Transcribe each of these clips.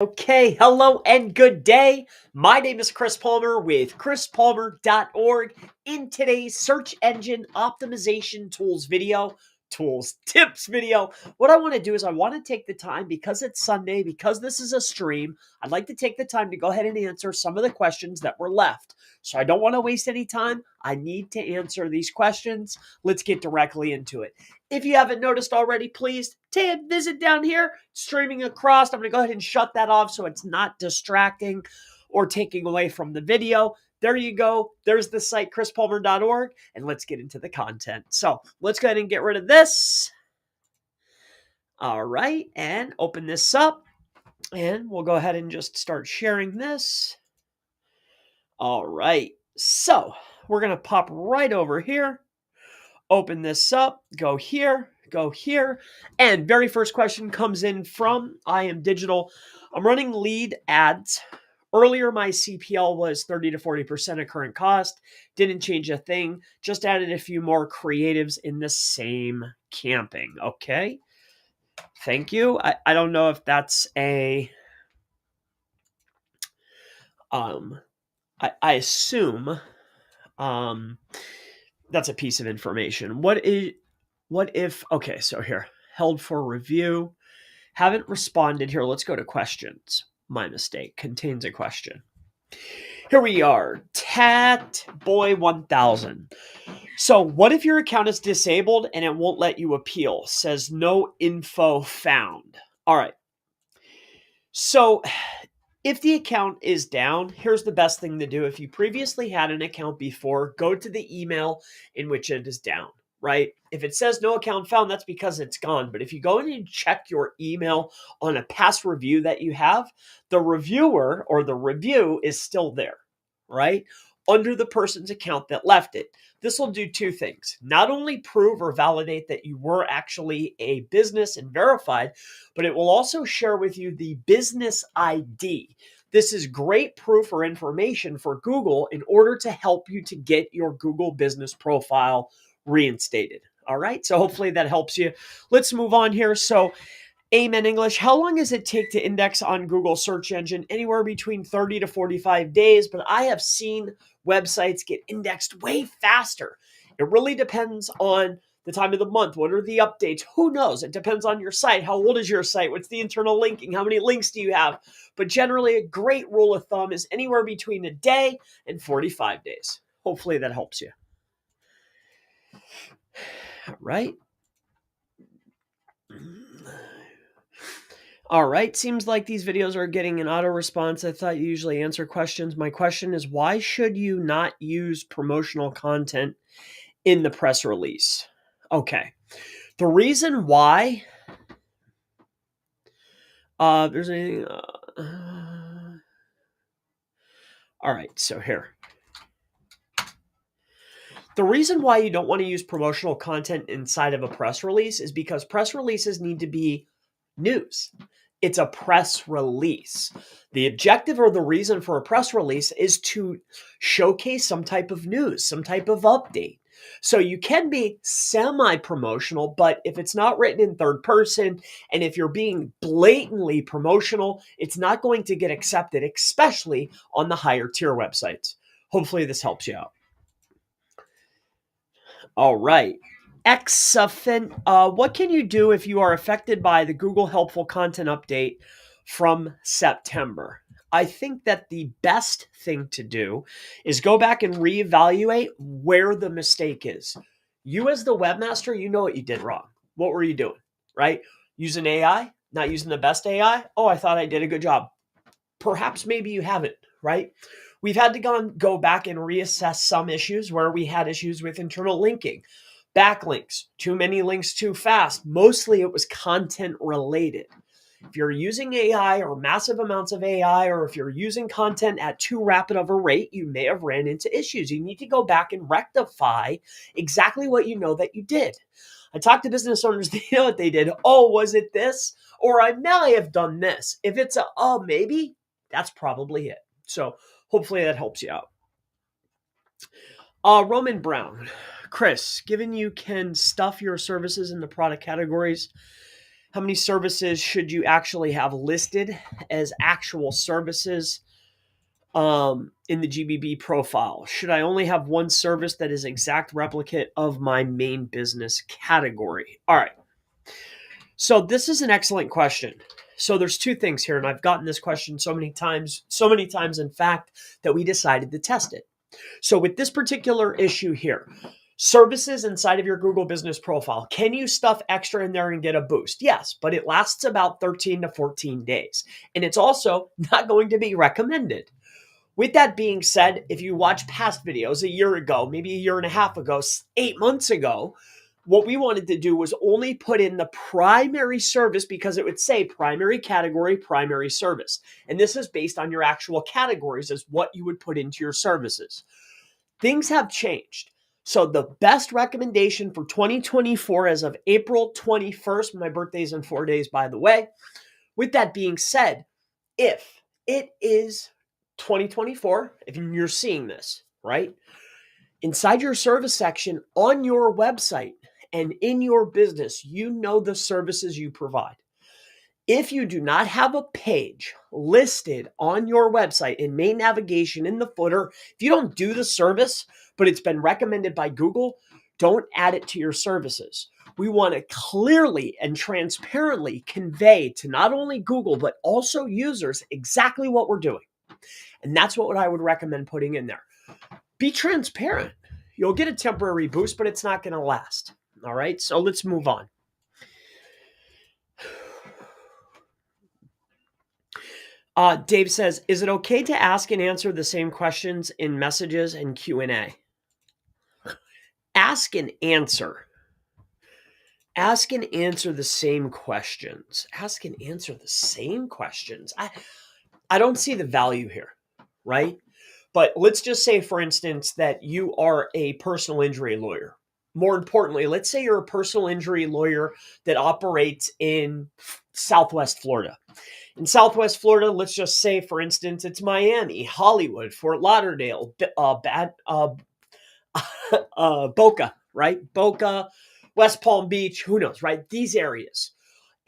Okay, hello and good day. My name is Chris Palmer with chrispalmer.org. In today's search engine optimization tips video, what I want to do is I want to take the time, because it's Sunday, because this is a stream, I'd like to take the time to go ahead and answer some of the questions that were left. So I don't want to waste any time. I need to answer these questions. Let's get directly into it. If you haven't noticed already, please visit down here, streaming across. I'm going to go ahead and shut that off so it's not distracting or taking away from the video. There you go. There's the site, chrispalmer.org, and let's get into the content. So let's go ahead and get rid of this. All right, and open this up, and we'll go ahead and just start sharing this. All right, so we're going to pop right over here. Open this up, go here, and very first question comes in from I Am Digital. I'm running lead ads. Earlier, my CPL was 30 to 40% of current cost. Didn't change a thing, just added a few more creatives in the same camping. Okay, thank you. I don't know if that's a, I assume, that's a piece of information. What if, okay, so here, held for review. Haven't responded here. Let's go to questions. My mistake. Contains a question. Here we are. Tatboy1000. So what if your account is disabled and it won't let you appeal? Says no info found. All right. So if the account is down, here's the best thing to do. If you previously had an account before, go to the email in which it is down, right? If it says no account found, that's because it's gone. But if you go in and check your email on a past review that you have, the reviewer or the review is still there, right? Under the person's account that left it. This will do two things. Not only prove or validate that you were actually a business and verified, but it will also share with you the business ID. This is great proof or information for Google in order to help you to get your Google business profile reinstated. All right, so hopefully that helps you. Let's move on here. So Amen English. How long does it take to index on Google search engine? Anywhere between 30 to 45 days, but I have seen websites get indexed way faster. It really depends on the time of the month. What are the updates? Who knows? It depends on your site. How old is your site? What's the internal linking? How many links do you have? But generally, a great rule of thumb is anywhere between a day and 45 days. Hopefully that helps you. All right. All right, seems like these videos are getting an auto response. I thought you usually answer questions. My question is, why should you not use promotional content in the press release? Okay, the reason why, there's a, all right, so here. The reason why you don't want to use promotional content inside of a press release is because press releases need to be news. It's a press release. The objective or the reason for a press release is to showcase some type of news, some type of update. So you can be semi-promotional, but if it's not written in third person and if you're being blatantly promotional, it's not going to get accepted, especially on the higher tier websites. Hopefully this helps you out. All right. What can you do if you are affected by the Google Helpful Content update from September? I think that the best thing to do is go back and reevaluate where the mistake is. You as the webmaster, you know what you did wrong. What were you doing, right? Using AI, not using the best AI? Oh, I thought I did a good job. Perhaps maybe you haven't, right? We've had to go back and reassess some issues where we had issues with internal linking, backlinks, too many links too fast. Mostly it was content related. If you're using AI or massive amounts of AI, or if you're using content at too rapid of a rate, you may have ran into issues. You need to go back and rectify exactly what you know that you did. I talked to business owners, they know what they did. Oh, was it this? Or I may have done this. If it's maybe, that's probably it. So hopefully that helps you out. Roman Brown. Chris, given you can stuff your services into product categories, How many services should you actually have listed as actual services in the GBB profile? Should I only have one service that is exact replicate of my main business category? All right. So this is an excellent question. So there's two things here, and I've gotten this question so many times, in fact, that we decided to test it. So with this particular issue here, services inside of your Google business profile, can you stuff extra in there and get a boost? Yes, but it lasts about 13 to 14 days. And it's also not going to be recommended. With that being said, if you watch past videos a year ago, maybe a year and a half ago, 8 months ago, what we wanted to do was only put in the primary service because it would say primary category, primary service. And this is based on your actual categories as what you would put into your services. Things have changed. So the best recommendation for 2024 as of April 21st, my birthday's in 4 days, by the way. With that being said, if it is 2024, if you're seeing this, right? Inside your service section on your website and in your business, you know the services you provide. If you do not have a page listed on your website in main navigation in the footer, if you don't do the service, but it's been recommended by Google, don't add it to your services. We want to clearly and transparently convey to not only Google, but also users exactly what we're doing. And that's what I would recommend putting in there. Be transparent. You'll get a temporary boost, but it's not going to last. All right, so let's move on. Dave says, is it okay to ask and answer the same questions in messages and Q&A? Ask and answer. Ask and answer the same questions. Ask and answer the same questions. I don't see the value here, right? But let's just say, for instance, that you are a personal injury lawyer. More importantly, let's say you're a personal injury lawyer that operates in Southwest Florida. In Southwest Florida, let's just say, for instance, it's Miami, Hollywood, Fort Lauderdale, Boca, right? Boca, West Palm Beach, who knows, right? These areas.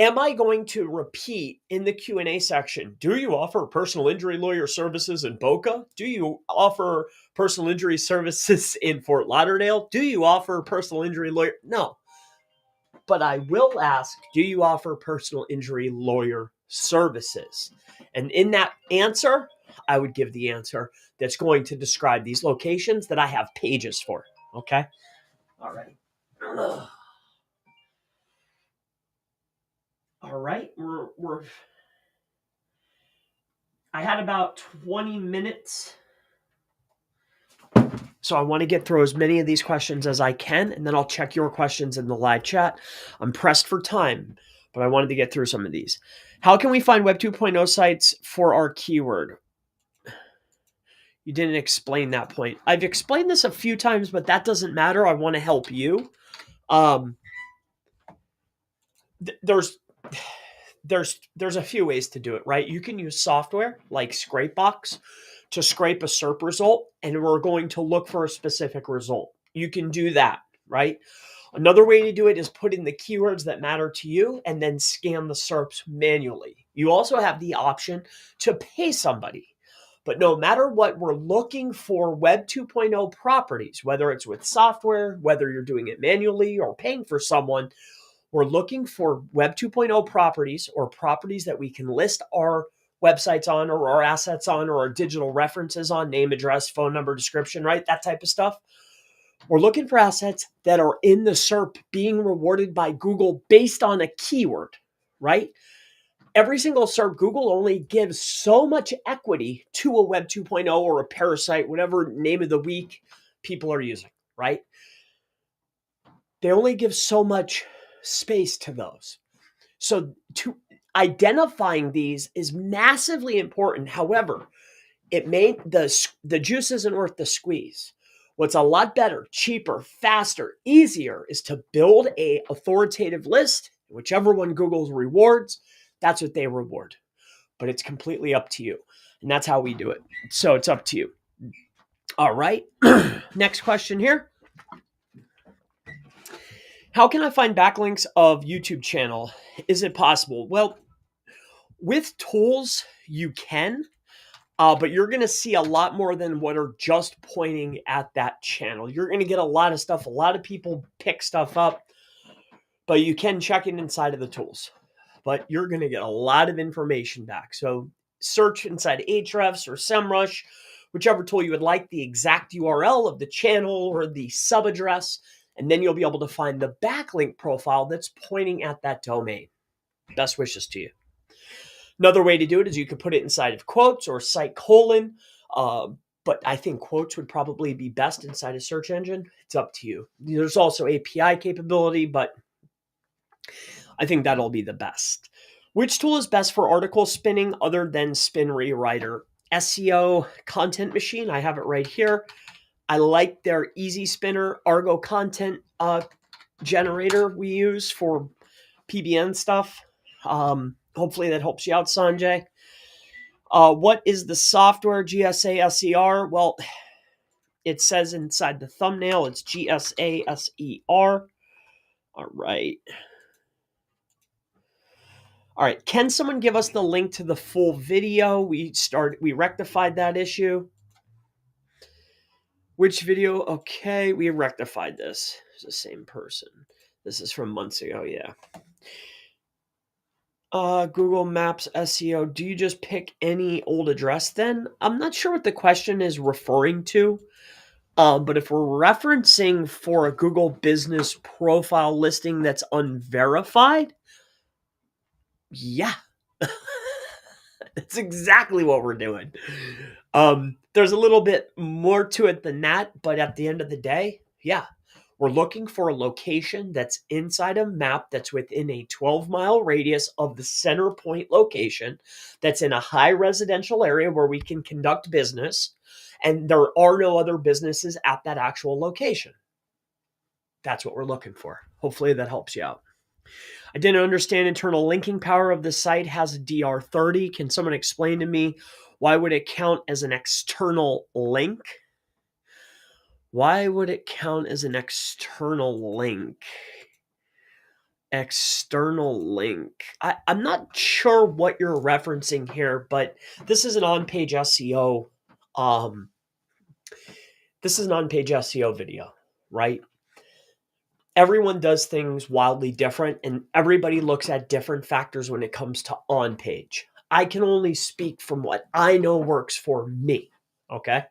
Am I going to repeat in the Q&A section, do you offer personal injury lawyer services in Boca? Do you offer personal injury services in Fort Lauderdale? Do you offer personal injury lawyer? No. But I will ask, do you offer personal injury lawyer services? And in that answer, I would give the answer that's going to describe these locations that I have pages for. Okay? All right. All right. I had about 20 minutes. So I want to get through as many of these questions as I can, and then I'll check your questions in the live chat. I'm pressed for time, but I wanted to get through some of these. How can we find Web 2.0 sites for our keyword? You didn't explain that point. I've explained this a few times, but that doesn't matter. I want to help you. There's a few ways to do it, right? You can use software like Scrapebox to scrape a SERP result, and we're going to look for a specific result. You can do that, right? Another way to do it is put in the keywords that matter to you and then scan the SERPs manually. You also have the option to pay somebody. But no matter what, we're looking for Web 2.0 properties, whether it's with software, whether you're doing it manually or paying for someone. We're looking for Web 2.0 properties or properties that we can list our websites on or our assets on or our digital references on, name, address, phone number, description, right? That type of stuff. We're looking for assets that are in the SERP being rewarded by Google based on a keyword, right? Every single SERP, Google only gives so much equity to a Web 2.0 or a parasite, whatever name of the week people are using, right? They only give so much space to those. So identifying these is massively important. However, the juice isn't worth the squeeze. What's a lot better, cheaper, faster, easier is to build a authoritative list. Whichever one Google rewards, that's what they reward. But it's completely up to you. And that's how we do it. So it's up to you. All right. Next question here. How can I find backlinks of YouTube channel? Is it possible? Well, with tools, you can, but you're going to see a lot more than what are just pointing at that channel. You're going to get a lot of stuff. A lot of people pick stuff up, but you can check it inside of the tools. But you're going to get a lot of information back. So search inside Ahrefs or SEMrush, whichever tool you would like, the exact URL of the channel or the sub address, and then you'll be able to find the backlink profile that's pointing at that domain. Best wishes to you. Another way to do it is you could put it inside of quotes or site colon, but I think quotes would probably be best inside a search engine. It's up to you. There's also API capability, but I think that'll be the best. Which tool is best for article spinning other than Spin Rewriter? SEO Content Machine, I have it right here. I like their Easy Spinner Argo content generator we use for PBN stuff. Hopefully that helps you out, Sanjay. What is the software GSA SER? Well, it says inside the thumbnail it's GSA SER. All right. All right. Can someone give us the link to the full video? We rectified that issue. Which video? Okay, we rectified this. It's the same person. This is from months ago, yeah. Google Maps SEO. Do you just pick any old address then? I'm not sure what the question is referring to. But if we're referencing for a Google business profile listing that's unverified, yeah. That's exactly what we're doing. There's a little bit more to it than that, but at the end of the day, yeah, we're looking for a location that's inside a map that's within a 12-mile radius of the center point location, that's in a high residential area where we can conduct business, and there are no other businesses at that actual location. That's what we're looking for. Hopefully that helps you out. I didn't understand internal linking power of the site has a DR30. Can someone explain to me why would it count as an external link? Why would it count as an external link? External link. I'm not sure what you're referencing here, but this is an on-page SEO. This is an on-page SEO video, right? Everyone does things wildly different, and everybody looks at different factors when it comes to on-page. I can only speak from what I know works for me, okay?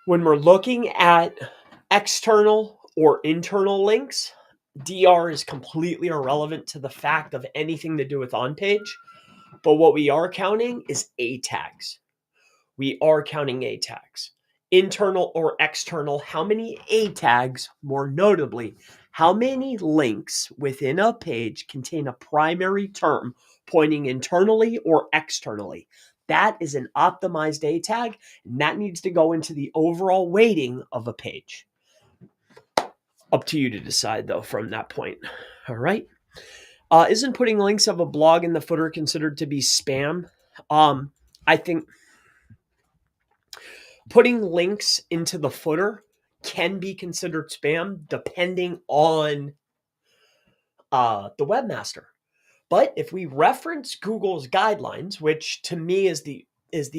When we're looking at external or internal links, DR is completely irrelevant to the fact of anything to do with on-page, but what we are counting is A tags. We are counting A tags. Internal or external, how many A tags, more notably, how many links within a page contain a primary term pointing internally or externally? That is an optimized A tag, and that needs to go into the overall weighting of a page. Up to you to decide, though, from that point. All right. Isn't putting links of a blog in the footer considered to be spam? I think putting links into the footer can be considered spam depending on the webmaster. But if we reference Google's guidelines, which to me is the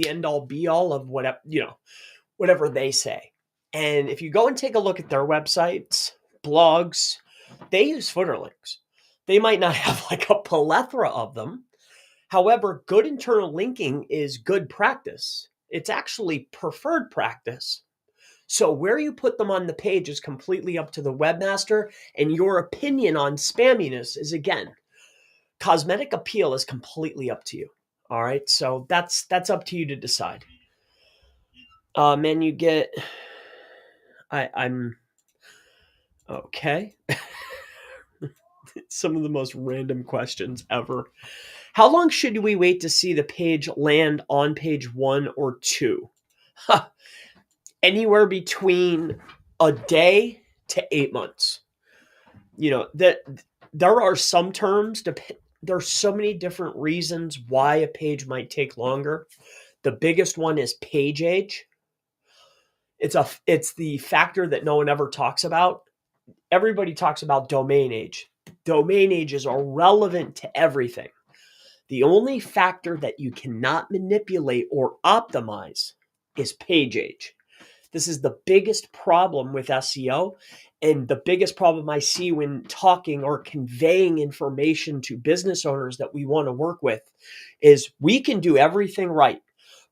end all be all of whatever they say, and if you go and take a look at their websites, blogs, they use footer links. They might not have like a plethora of them. However, good internal linking is good practice. It's actually preferred practice. So where you put them on the page is completely up to the webmaster, and your opinion on spamminess is, again, cosmetic appeal is completely up to you. All right, so that's up to you to decide. Man, you get. I'm okay. Some of the most random questions ever. How long should we wait to see the page land on page 1 or 2? Anywhere between a day to 8 months. That there are some terms. There are so many different reasons why a page might take longer. The biggest one is page age. It's the factor that no one ever talks about. everybody talks about domain age. Domain ages are relevant to everything. The only factor that you cannot manipulate or optimize is page age. This is the biggest problem with SEO, and the biggest problem I see when talking or conveying information to business owners that we want to work with is we can do everything right,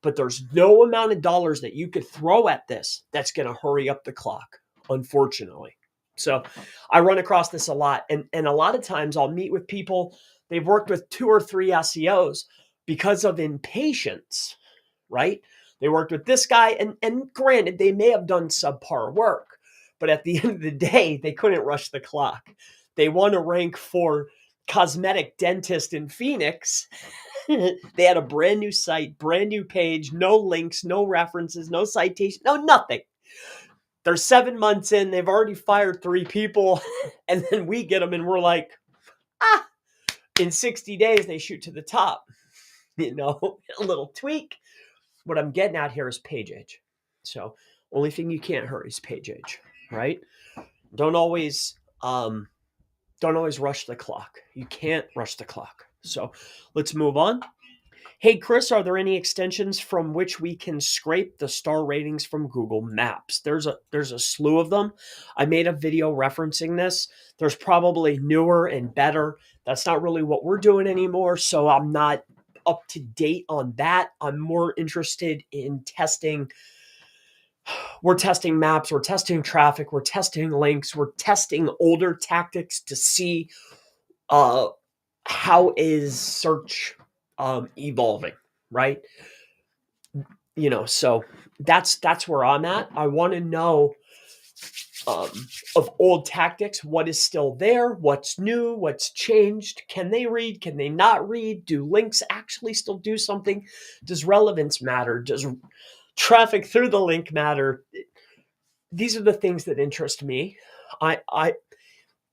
but there's no amount of dollars that you could throw at this that's going to hurry up the clock, unfortunately. So I run across this a lot. And a lot of times I'll meet with people, they've worked with 2 or 3 SEOs because of impatience, right? They worked with this guy, and granted, they may have done subpar work, but at the end of the day, they couldn't rush the clock. They want to rank for cosmetic dentist in Phoenix. They had a brand new site, brand new page, no links, no references, no citation, no nothing. They're 7 months in, they've already fired 3 people, and then we get them and we're like, in 60 days, they shoot to the top. A little tweak. What I'm getting at here is page age. So only thing you can't hurry is page age, right? Don't always rush the clock. You can't rush the clock. So let's move on. Hey, Chris, are there any extensions from which we can scrape the star ratings from Google Maps? There's a slew of them. I made a video referencing this. There's probably newer and better. That's not really what we're doing anymore, so I'm not up to date on that. I'm more interested in testing. We're testing maps, we're testing traffic, we're testing links, we're testing older tactics to see how is search evolving, right? So that's where I'm at. I want to know of old tactics, what is still there, what's new, what's changed. Can they read? Can they not read? Do links actually still do something? Does relevance matter? Does traffic through the link matter? These are the things that interest me.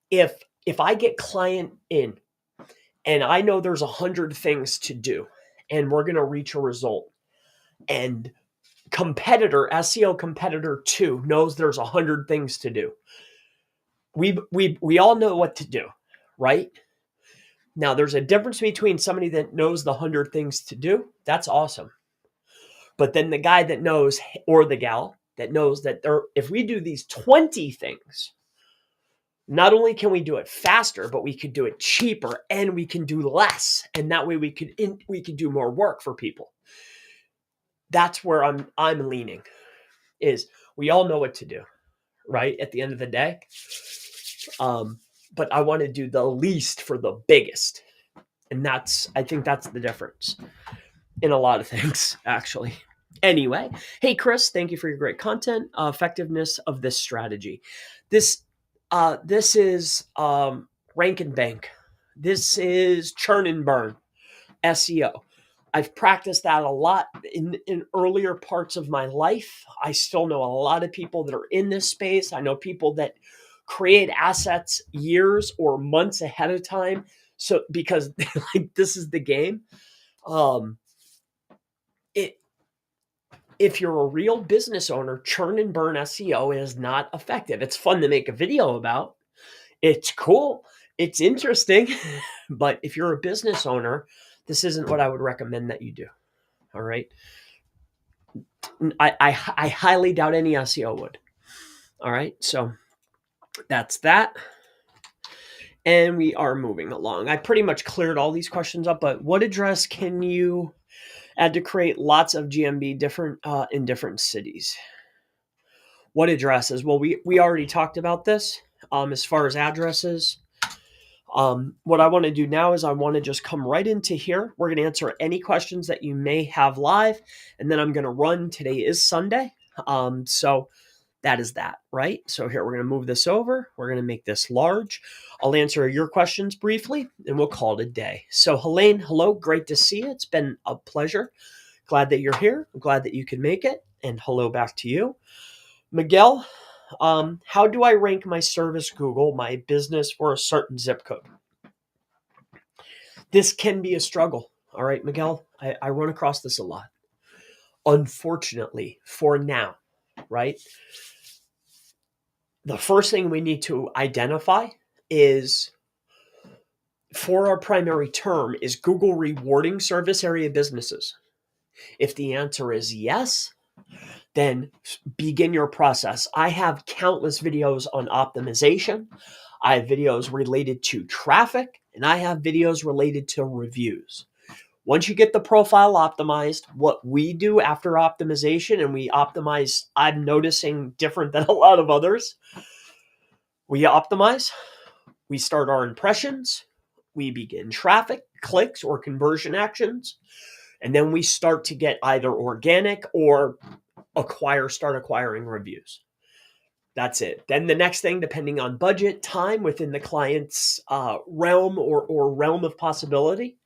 If I get client in and I know there's 100 things to do and we're going to reach a result, and SEO competitor 2 knows there's 100 things to do, we all know what to do, right? Now, there's a difference between somebody that knows the 100 things to do. That's awesome. But then the guy that knows, or the gal that knows that if we do these 20 things, not only can we do it faster, but we could do it cheaper and we can do less. And that way we could do more work for people. That's where I'm leaning, is we all know what to do, right? At the end of the day. But I want to do the least for the biggest. And I think that's the difference in a lot of things, actually. Anyway, hey, Chris, thank you for your great content. Effectiveness of this strategy. This is rank and bank. This is churn and burn SEO. I've practiced that a lot in earlier parts of my life. I still know a lot of people that are in this space. I know people that create assets years or months ahead of time. So because this is the game. If you're a real business owner, churn and burn SEO is not effective. It's fun to make a video about. It's cool. It's interesting. But if you're a business owner, this isn't what I would recommend that you do. All right. I highly doubt any SEO would. All right. So that's that. And we are moving along. I pretty much cleared all these questions up, but what address can you add to create lots of GMB in different cities? What addresses? Well, we already talked about this as far as addresses. What I want to do now is I want to just come right into here. We're going to answer any questions that you may have live, and then I'm going to run. Today is Sunday. So that is that, right? So here, we're going to move this over. We're going to make this large. I'll answer your questions briefly, and we'll call it a day. So Helene, hello. Great to see you. It's been a pleasure. Glad that you're here. I'm glad that you could make it. And hello back to you. Miguel, how do I rank my service Google, my business, for a certain zip code? This can be a struggle. All right, Miguel, I run across this a lot. Unfortunately, for now, right? the first thing we need to identify is, for our primary term, is Google rewarding service area businesses? If the answer is yes, then begin your process. I have countless videos on optimization. I have videos related to traffic, and I have videos related to reviews. Once you get the profile optimized, what we do after optimization, and we optimize, I'm noticing different than a lot of others. We optimize, we start our impressions, we begin traffic, clicks, or conversion actions, and then we start to get either organic or start acquiring reviews. That's it. Then the next thing, depending on budget, time within the client's realm or realm of possibility,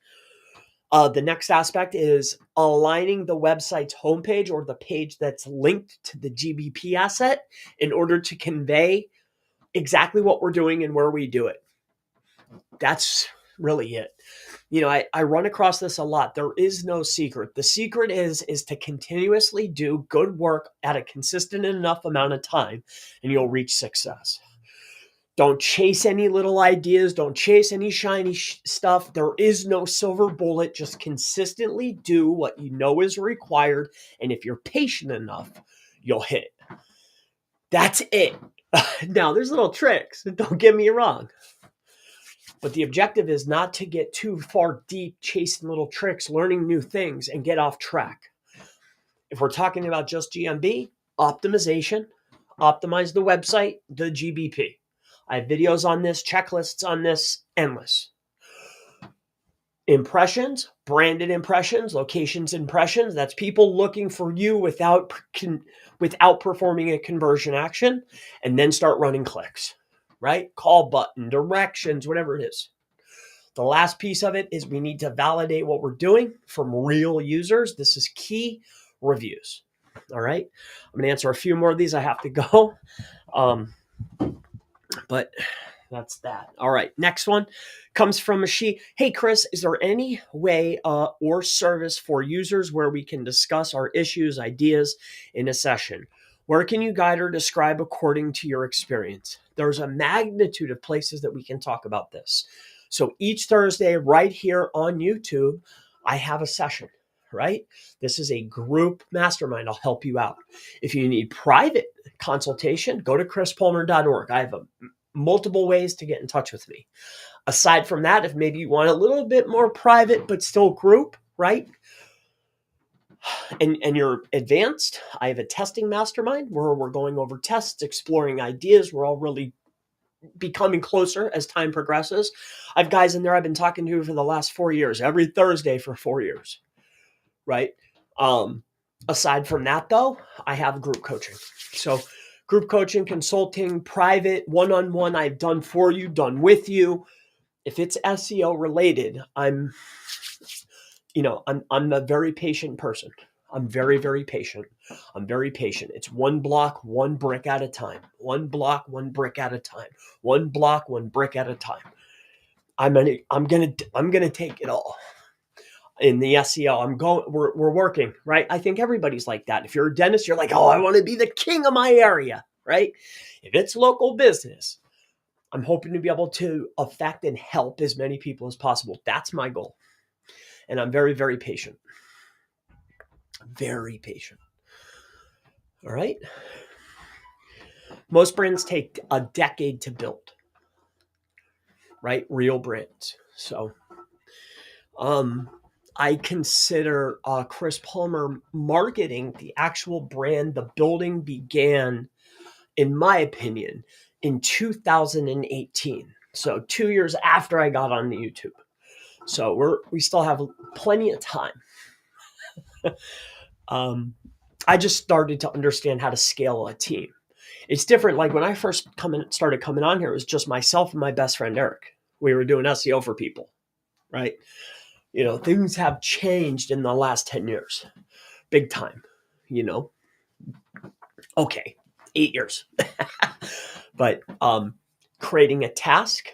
the next aspect is aligning the website's homepage or the page that's linked to the GBP asset in order to convey exactly what we're doing and where we do it. That's really it. I run across this a lot. There is no secret. The secret is to continuously do good work at a consistent enough amount of time, and you'll reach success. Don't chase any little ideas. Don't chase any shiny stuff. There is no silver bullet. Just consistently do what you know is required, and if you're patient enough, you'll hit. That's it. Now, there's little tricks. Don't get me wrong. But the objective is not to get too far deep chasing little tricks, learning new things, and get off track. If we're talking about just GMB, optimization, optimize the website, the GBP. I have videos on this, checklists on this, endless. Impressions, branded impressions, locations impressions. That's people looking for you without performing a conversion action, and then start running clicks, right? Call button, directions, whatever it is. The last piece of it is we need to validate what we're doing from real users. This is key. Reviews. All right. I'm going to answer a few more of these. I have to go. But that's that. All right. Next one comes from a she. Hey, Chris, is there any way or service for users where we can discuss our issues, ideas in a session? Where can you guide or describe according to your experience? There's a magnitude of places that we can talk about this. So each Thursday right here on YouTube, I have a session, right? This is a group mastermind. I'll help you out. If you need private consultation, go to chrispalmer.org. I have multiple ways to get in touch with me. Aside from that, if maybe you want a little bit more private, but still group, right? And you're advanced, I have a testing mastermind where we're going over tests, exploring ideas. We're all really becoming closer as time progresses. I have guys in there I've been talking to for the last 4 years, every Thursday for 4 years, right? Aside from that, though, I have group coaching. So group coaching, consulting, private, one-on-one, I've done for you, done with you. If it's SEO related, I'm a very patient person. I'm very, very patient. I'm very patient. It's one block, one brick at a time. One block, one brick at a time. One block, one brick at a time. I'm gonna take it all. In the SEO, we're working, right? I think everybody's like that. If you're a dentist, you're like, oh, I want to be the king of my area, right? If it's local business, I'm hoping to be able to affect and help as many people as possible. That's my goal. And I'm very, very patient. Very patient. All right. Most brands take a decade to build, right? Real brands. So, I consider Chris Palmer marketing, the actual brand, the building began, in my opinion, in 2018. So 2 years after I got on the YouTube. So we still have plenty of time. I just started to understand how to scale a team. It's different. Like when I first started coming on here, it was just myself and my best friend, Eric. We were doing SEO for people, right? Things have changed in the last 10 years. Big time, Okay, 8 years. But creating a task,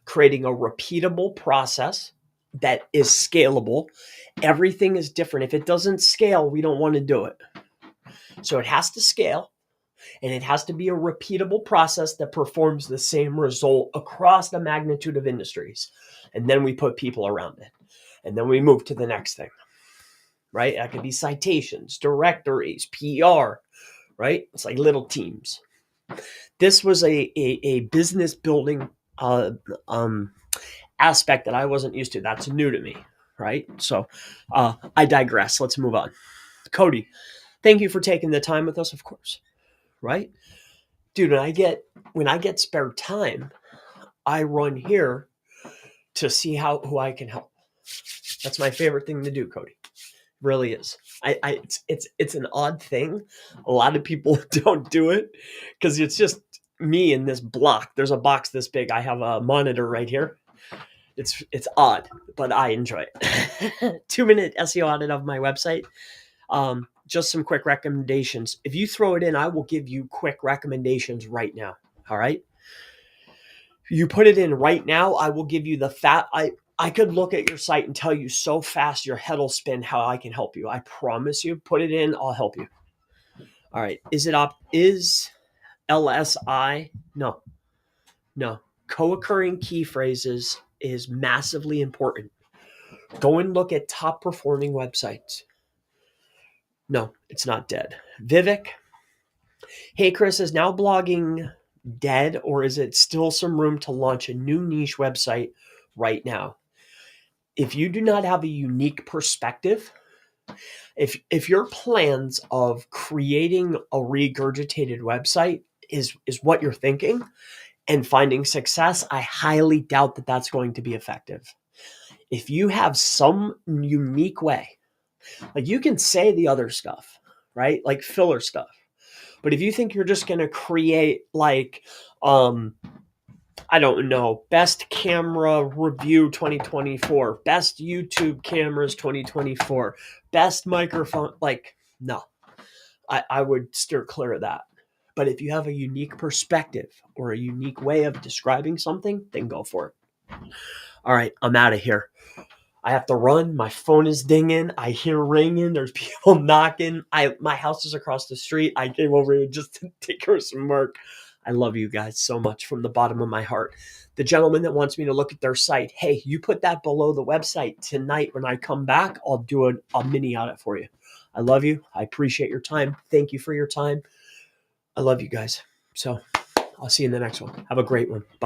creating a repeatable process that is scalable. Everything is different. If it doesn't scale, we don't want to do it. So it has to scale. And it has to be a repeatable process that performs the same result across the magnitude of industries. And then we put people around it. And then we move to the next thing, right? That could be citations, directories, PR, right? It's like little teams. This was a business building aspect that I wasn't used to. That's new to me, right? So I digress. Let's move on. Cody, thank you for taking the time with us, of course, right? Dude, when I get spare time, I run here to see who I can help. That's my favorite thing to do, Cody. Really is. It's an odd thing. A lot of people don't do it because it's just me in this block. There's a box this big. I have a monitor right here. It's odd, but I enjoy it. 2-minute SEO audit of my website. Just some quick recommendations. If you throw it in, I will give you quick recommendations right now. All right. You put it in right now, I will give you I could look at your site and tell you so fast your head will spin how I can help you. I promise you. Put it in, I'll help you. All right. Is LSI? No. Co-occurring key phrases is massively important. Go and look at top performing websites. No, it's not dead. Vivek. Hey, Chris, is now blogging dead, or is it still some room to launch a new niche website right now? If you do not have a unique perspective, if your plans of creating a regurgitated website is what you're thinking and finding success, I highly doubt that that's going to be effective. If you have some unique way, like you can say the other stuff, right? Like filler stuff. But if you think you're just going to create like, I don't know, best camera review 2024, best YouTube cameras 2024, best microphone, like, no, I would steer clear of that. But if you have a unique perspective or a unique way of describing something, then go for it. All right, I'm out of here. I have to run. My phone is dinging. I hear ringing. There's people knocking. My house is across the street. I came over here just to take care of some work. I love you guys so much from the bottom of my heart. The gentleman that wants me to look at their site, hey, you put that below the website tonight. When I come back, I'll do a mini audit for you. I love you. I appreciate your time. Thank you for your time. I love you guys. So I'll see you in the next one. Have a great one. Bye.